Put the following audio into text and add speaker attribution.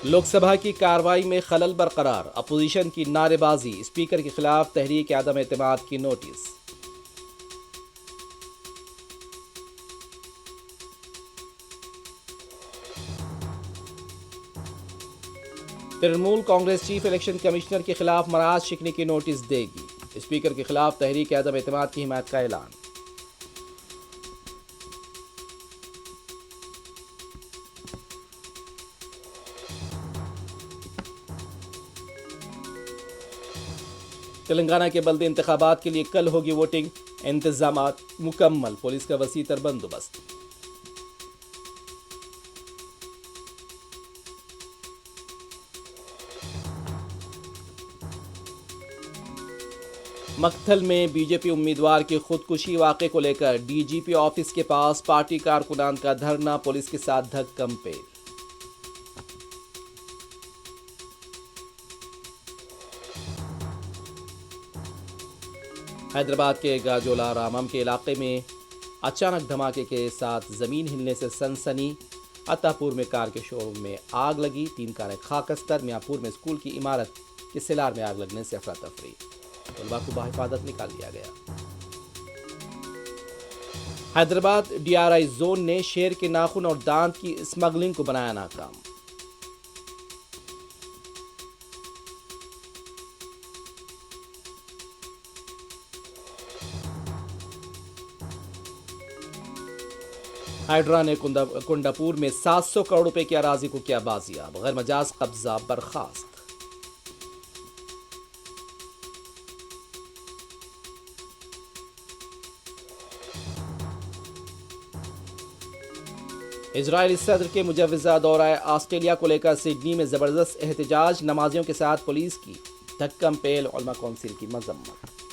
Speaker 1: لوک سبھا کی کارروائی میں خلل برقرار، اپوزیشن کی نعرے بازی، اسپیکر کے خلاف تحریک عدم اعتماد کی notice. Trinamool Congress chief election commissioner کے خلاف مراعات شکنی کی نوٹس دے گی، اسپیکر کے خلاف تحریک عدم اعتماد کی حمایت کا اعلان۔ تلنگانہ کے بلدی انتخابات کے لیے کل ہوگی ووٹنگ، انتظامات مکمل، پولیس کا وسیع تر بندوبست۔ مکتھل میں بی جے پی امیدوار کی خودکشی واقعے کو لے کر ڈی جی پی آفس کے پاس پارٹی کارکنان کا دھرنا، پولیس کے ساتھ دھکم پیر۔ حیدرآباد کے گاجولا رامم کے علاقے میں اچانک دھماکے کے ساتھ زمین ہلنے سے سنسنی، عطا پور میں کار کے شو روم میں آگ لگی، 3 کاریں خاکستر، میاں پور میں اسکول کی عمارت کے سیلار میں آگ لگنے سے افراتفری، طلباء کو بحفاظت نکال لیا گیا۔ Hyderabad D R I zone نے شیر کے ناخن اور دانت کی اسمگلنگ کو بنایا ناکام۔ ہائیڈرا نے کنڈا پور میں 700 کروڑ روپے کی اراضی کو کیا بازیاب، غیر مجاز قبضہ برخاست۔ اسرائیلی صدر کے مجوزہ دورہ آسٹریلیا کو لے کر سڈنی میں زبردست احتجاج، نمازیوں کے ساتھ پولیس کی دھکم پیل، علماء کونسل کی مذمت۔